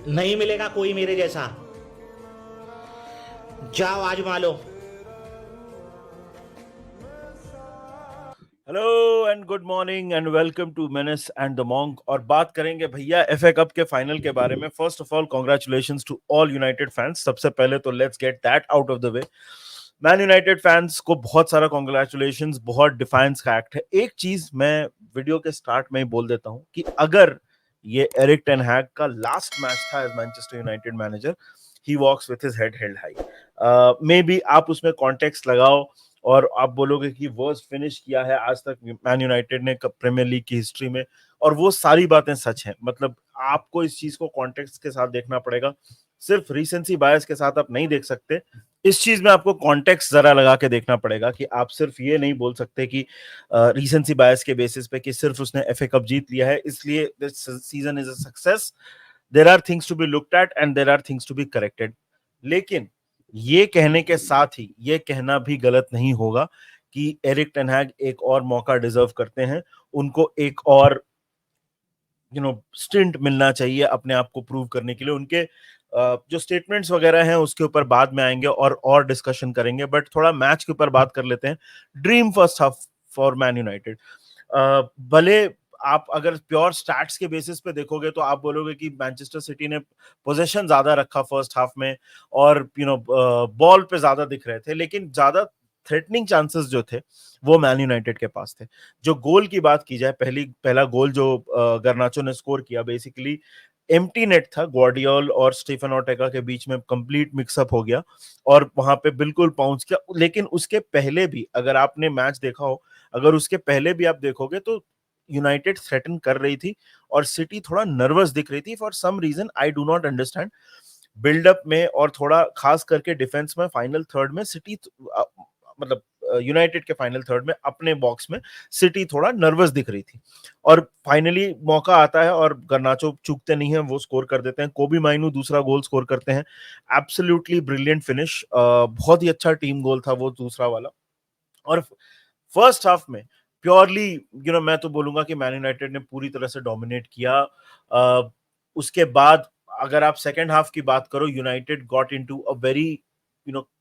नहीं मिलेगा कोई मेरे जैसा। जाओ आजमा लो। Hello and good morning and welcome to menace and the monk. और बात करेंगे भैया एफए कप के फाइनल के बारे में। First of all congratulations to all United fans. सबसे पहले तो let's get that out of the way. Man United fans को बहुत सारा कॉन्ग्रेचुलेशंस, बहुत डिफाइंस का एक्ट है। एक चीज मैं वीडियो के स्टार्ट में ही बोल देता हूं कि अगर ये एरिक टेन हैग का लास्ट मैच था as Manchester United manager, he walks with his head held high. Maybe आप उसमें कॉन्टेक्स्ट लगाओ और आप बोलोगे कि वर्स्ट फिनिश किया है आज तक मैन यूनाइटेड ने प्रीमियर लीग की हिस्ट्री में, और वो सारी बातें सच हैं। मतलब आपको इस चीज को कॉन्टेक्स्ट के साथ देखना पड़ेगा, सिर्फ रीसेंसी बायस के साथ आप नहीं देख सकते। इस चीज में आपको कॉन्टेक्स्ट जरा लगा के देखना पड़ेगा कि आप सिर्फ ये नहीं बोल सकते कि रीसेंसी बायस के बेसिस पे कि सिर्फ उसने एफए कप जीत लिया है इसलिए this season is a success. There are things to be looked at and there are things to be corrected. लेकिन ये कहने के साथ ही ये कहना भी गलत नहीं होगा कि एरिक टेन हैग एक और मौका डिजर्व करते हैं। उनको एक और स्टिंट मिलना चाहिए अपने आप को प्रूव करने के लिए। उनके जो स्टेटमेंट्स वगैरह हैं उसके ऊपर बाद में आएंगे और डिस्कशन करेंगे, बट थोड़ा मैच के ऊपर बात कर लेते हैं। Dream first half for man United. भले आप अगर प्योर स्टैट्स के बेसिस पे देखोगे तो आप बोलोगे कि मैनचेस्टर सिटी ने पोजीशन ज्यादा रखा फर्स्ट हाफ में और बॉल पे ज्यादा दिख रहे थे, लेकिन ज्यादा थ्रेटनिंग चांसेस जो थे वो मैन यूनाइटेड के पास थे। जो गोल की बात की जाए, पहला गोल जो गर्नाचो ने स्कोर किया, बेसिकली एम्प्टी नेट था। ग्वार्डियोल और स्टीफन ऑर्टेगा के बीच में कंप्लीट मिक्सअप हो गया और वहां पे बिल्कुल पहुंच गया। लेकिन उसके पहले भी अगर आपने मैच देखा हो, अगर उसके पहले भी आप देखोगे तो यूनाइटेड थ्रेटन कर रही थी और सिटी थोड़ा नर्वस दिख रही थी for some reason I do not understand. Buildup में और थोड़ा खास करके डिफेंस में फाइनल थर्ड में सिटी मतलब यूनाइटेड के फाइनल थर्ड में अपने बॉक्स में सिटी थोड़ा नर्वस दिख रही थी। और फाइनली मौका आता है और गर्नाचो चूकते नहीं है, वो स्कोर कर देते हैं। कोबी माइनू दूसरा गोल स्कोर करते हैं। एब्सोल्युटली ब्रिलियंट फिनिश, बहुत ही अच्छा टीम गोल था वो दूसरा वाला। और फर्स्ट हाफ में प्योरली मैं तो बोलूंगा कि मैन यूनाइटेड ने पूरी तरह से डोमिनेट किया। उसके बाद अगर आप सेकेंड हाफ की बात करो, United got into a very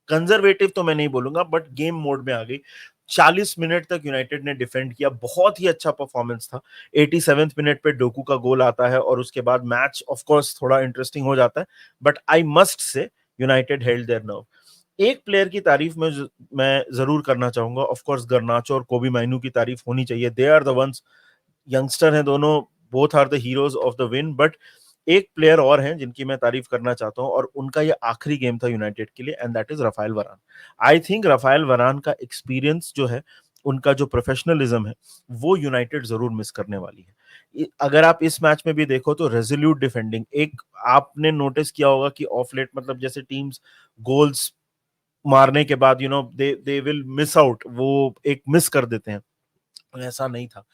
conservative तो मैं नहीं बोलूंगा बट गेम मोड में आ गई। 40 मिनट तक यूनाइटेड ने डिफेंड किया, बहुत ही अच्छा परफॉर्मेंस था। 87वें मिनट पे डोकू का गोल आता है और उसके बाद मैच ऑफ कोर्स थोड़ा इंटरेस्टिंग हो जाता है, but I must say United held there nerve. एक प्लेयर की तारीफ मैं जरूर करना चाहूंगा, ऑफ कोर्स गर्नाचो और कोबी माइनू की तारीफ होनी चाहिए। They are the ones, youngster हैं दोनों, both are the heroes of the win. But एक प्लेयर और हैं जिनकी मैं तारीफ करना चाहता हूं और उनका ये आखिरी गेम था यूनाइटेड के लिए, एंड दैट इज राफेल वरान। आई थिंक राफेल वरान का एक्सपीरियंस जो है, उनका जो प्रोफेशनलिज्म है, वो यूनाइटेड जरूर मिस करने वाली है। अगर आप इस मैच में भी देखो तो रेजोल्यूट डिफेंडिंग, एक आपने नोटिस किया होगा कि ऑफ लेट मतलब जैसे टीम्स गोल्स मारने के बाद दे विल मिस आउट, वो एक मिस कर देते हैं, ऐसा नहीं था।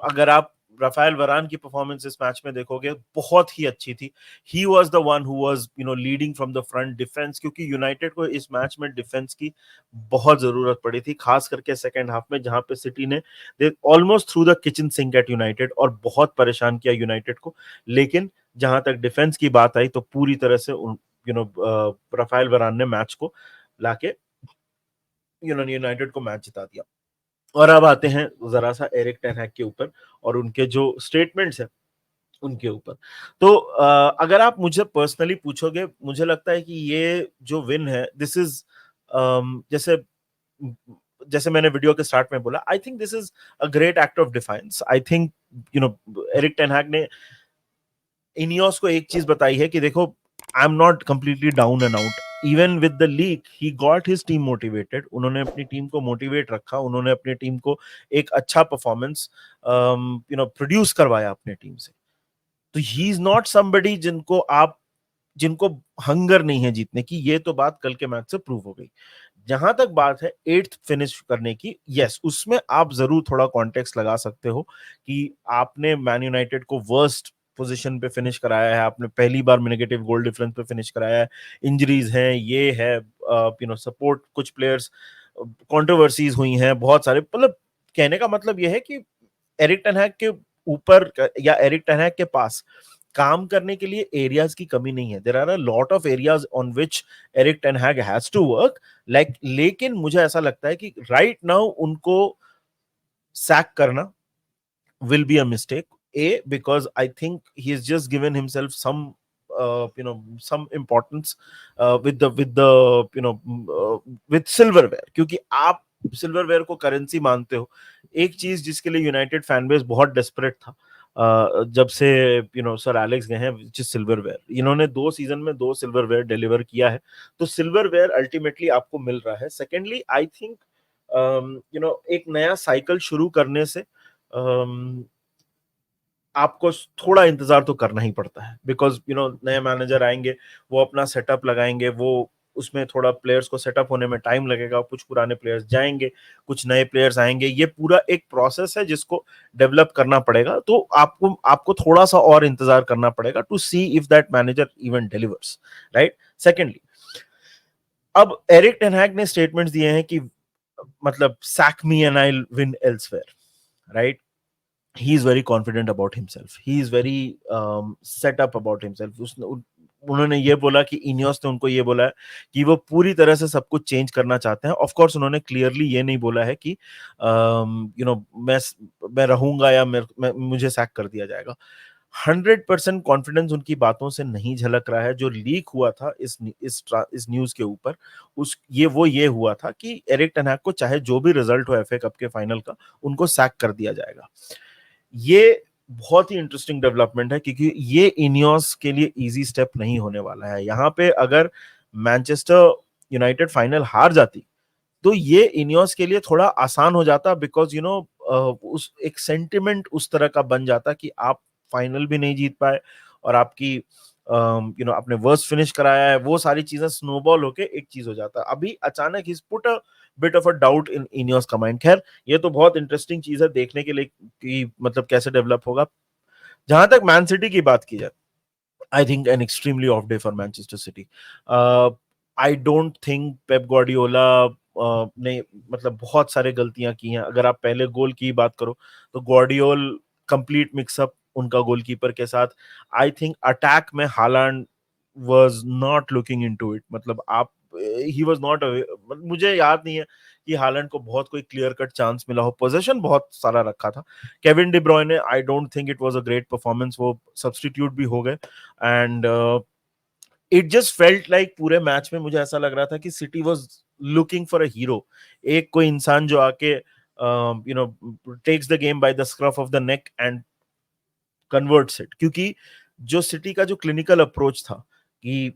अगर आप राफेल वरान की परफॉर्मेंस इस मैच में देखोगे, बहुत ही अच्छी थी। He was the one who was leading from the front defence, क्योंकि यूनाइटेड को इस मैच में डिफेंस की बहुत जरूरत पड़ी थी, खास करके सेकंड हाफ में, जहां पे सिटी ने they almost threw the kitchen sink at United और बहुत परेशान किया यूनाइटेड को। लेकिन जहां तक डिफेंस की बात आई तो पूरी तरह से राफेल वरान ने मैच को लाके यूनाइटेड को मैच जिता दिया। और अब आते हैं जरा सा एरिक टेन हैग के ऊपर और उनके जो स्टेटमेंट्स हैं उनके ऊपर। तो अगर आप मुझे पर्सनली पूछोगे, मुझे लगता है कि ये जो विन है, दिस इज जैसे जैसे मैंने वीडियो के स्टार्ट में बोला, I think this is a great act of defiance. I think Erik ten Hag ने इनियोस को एक चीज बताई है कि देखो, I am not completely down and out. Even with the league he got his team motivated. उन्होंने अपनी टीम को मोटिवेट रखा, उन्होंने अपनी टीम को एक अच्छा परफॉर्मेंस प्रोड्यूस करवाया अपने टीम से। तो ही इज नॉट समबडी जिनको हंगर नहीं है जीतने की। ये तो बात कल के मैच से प्रूव हो गई। जहां तक बात है एट्थ फिनिश करने की, यस, उसमें आप जरूर थोड़ा कॉन्टेक्स्ट लगा सकते हो कि आपने मैन यूनाइटेड को वर्स्ट पोजीशन पे फिनिश कराया है, आपने पहली बार नेगेटिव गोल डिफरेंस पे फिनिश कराया है, इंजरीज हैं, ये है, सपोर्ट कुछ प्लेयर्स, कंट्रोवर्सीज हुई हैं बहुत सारे। मतलब कहने का मतलब यह है कि एरिक टेन हैग के ऊपर या एरिक टेन हैग के पास काम करने के लिए एरियाज की कमी नहीं है. There are a lot of areas on which Erik ten Hag has to work like. लेकिन मुझे ऐसा लगता है कि राइट नाउ उनको सैक करना will be a mistake. Because I think he has just given himself some some importance with the with silverware. क्योंकि आप सिल्वरवेयर को करेंसी मानते हो. एक चीज जिसके लिए यूनाइटेड फैन बेस बहुत डेस्परेट था जब से सर एलेक्स गए हैं, विच इज सिल्वरवेयर. इन्होंने 2 सीजन में 2 सिल्वरवेयर डिलीवर किया है, तो सिल्वरवेयर अल्टीमेटली आपको मिल रहा है. सेकेंडली आई थिंक एक नया साइकिल शुरू करने से आपको थोड़ा इंतजार तो करना ही पड़ता है. बिकॉज नए मैनेजर आएंगे, वो अपना सेटअप लगाएंगे, वो उसमें थोड़ा प्लेयर्स को सेटअप होने में टाइम लगेगा. कुछ पुराने प्लेयर्स जाएंगे, कुछ नए प्लेयर्स आएंगे. ये पूरा एक प्रोसेस है जिसको डेवलप करना पड़ेगा. तो आपको थोड़ा सा और इंतजार करना पड़ेगा to see if that manager even delivers, right. Secondly, अब एरिक टेन हैग ने स्टेटमेंट्स दिए हैं कि मतलब sack me and I'll win elsewhere, right? He is very confident about himself. He is very set up about himself. उन्होंने ये बोला कि इनियोस ने उनको ये बोला है कि वो पूरी तरह से सब कुछ चेंज करना चाहते हैं. ऑफ कोर्स उन्होंने क्लियरली ये नहीं बोला है कि मैं रहूंगा या मुझे सैक कर दिया जाएगा. 100% कॉन्फिडेंस उनकी बातों से नहीं झलक रहा है. जो लीक हुआ था इस न्यूज के ऊपर, ये हुआ था कि एरिक टेन हैग को चाहे जो भी रिजल्ट हो एफए कप के फाइनल का, उनको सैक कर दिया जाएगा. ये बहुत ही इंटरेस्टिंग डेवलपमेंट है क्योंकि ये इनियोस के लिए इजी स्टेप नहीं होने वाला है. यहाँ पे अगर मैनचेस्टर यूनाइटेड फाइनल हार जाती तो ये इनियोस के लिए थोड़ा आसान हो जाता. बिकॉज उस एक सेंटिमेंट उस तरह का बन जाता कि आप फाइनल भी नहीं जीत पाए और आपकी आपने वर्स्ट फिनिश कराया है. वो सारी चीजें स्नोबॉल होके एक चीज हो जाता. अभी अचानक ही put a bit of a doubt in Ineos का माइंड. खैर, ये तो बहुत इंटरेस्टिंग चीज है देखने के लिए कि मतलब कैसे डेवलप होगा. जहां तक मैन सिटी की बात की जाए, I think an extremely of day for Manchester city. I don't think Pep Guardiola ने मतलब बहुत सारे गलतियां की हैं. अगर आप पहले गोल की बात करो तो गार्डियोल कंप्लीट मिक्सअप उनका गोलकीपर के साथ. आई थिंक अटैक में Holland was not looking into it. मतलब आप ही वाज नॉट, मुझे याद नहीं है कि हालैंड को बहुत कोई क्लियर कट चांस मिला हो. पोजीशन बहुत सारा रखा था. Kevin De Bruyne, I don't think it was a great performance. वो सब्स्टिट्यूट भी हो गए and it just felt like पूरे मैच में मुझे ऐसा लग रहा था कि City was looking for a hero. एक कोई इंसान जो आके takes the game by the scruff of the neck and converts it. क्योंकि जो सिटी का जो क्लिनिकल अप्रोच था कि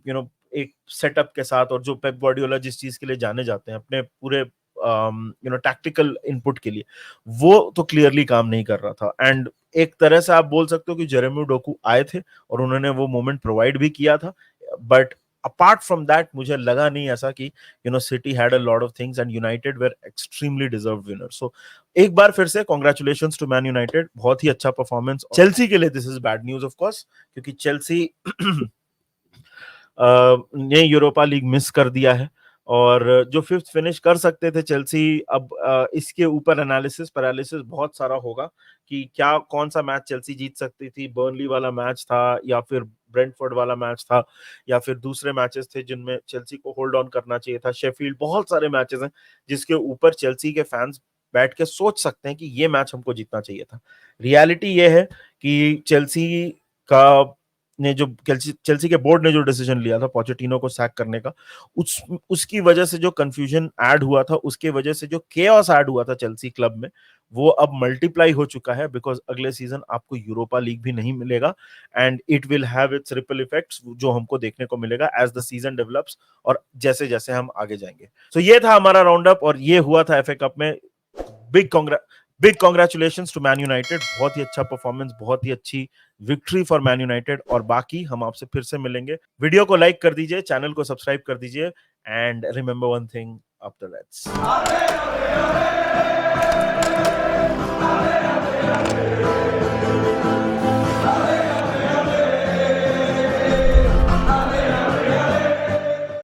एक सेटअप के साथ, और जो पेप गार्डियोला जिस चीज के लिए जाने जाते हैं अपने पूरे टैक्टिकल इनपुट के लिए, वो तो क्लियरली काम नहीं कर रहा था. एंड एक तरह से आप बोल सकते हो कि जेरेमी डोकू आए थे और उन्होंने वो मोमेंट प्रोवाइड भी किया था. बट अपार्ट फ्रॉम दैट मुझे लगा नहीं ऐसा कि City had a lot of things and United were extremely deserved winner. So एक बार फिर से कांग्रेचुलेशंस टू मैन यूनाइटेड. बहुत ही अच्छा परफॉर्मेंस. चेल्सी के लिए this is bad news of course, क्योंकि चेल्सी ने यूरोपा लीग मिस कर दिया है और जो 5th फिनिश कर सकते थे चेल्सी. अब इसके ऊपर एनालिसिस पैरालिसिस बहुत सारा होगा कि क्या कौन सा मैच चेल्सी जीत सकती थी. बर्नली वाला मैच था या फिर ब्रेंटफोर्ड वाला मैच था या फिर दूसरे मैचेस थे जिनमें चेल्सी को होल्ड ऑन करना चाहिए था. शेफील्ड, बहुत सारे मैचेस हैं जिसके ऊपर चेल्सी के फैंस बैठ के सोच सकते हैं कि ये मैच हमको जीतना चाहिए था. रियलिटी ये है कि चेल्सी के बोर्ड ने जो डिसीजन लिया था पोचेटिनो को सैक करने का, उसकी वजह से जो कंफ्यूजन ऐड हुआ था, उसके वजह से जो केओस ऐड हुआ था चेल्सी क्लब में, वो अब मल्टीप्लाई हो चुका है. बिकॉज अगले सीजन आपको यूरोपा लीग भी नहीं मिलेगा and it will have it's ripple effects जो हमको देखने को मिलेगा एज द सीजन डेवलप्स और जैसे जैसे हम आगे जाएंगे. सो ये था हमारा राउंड अप और ये हुआ था एफए कप में. Big congratulations to Man United. बहुत ही अच्छा परफॉर्मेंस, बहुत ही अच्छी विक्ट्री फॉर मैन यूनाइटेड. और बाकी हम आपसे फिर से मिलेंगे. वीडियो को लाइक कर दीजिए, चैनल को सब्सक्राइब कर दीजिए and remember one thing, up the Reds.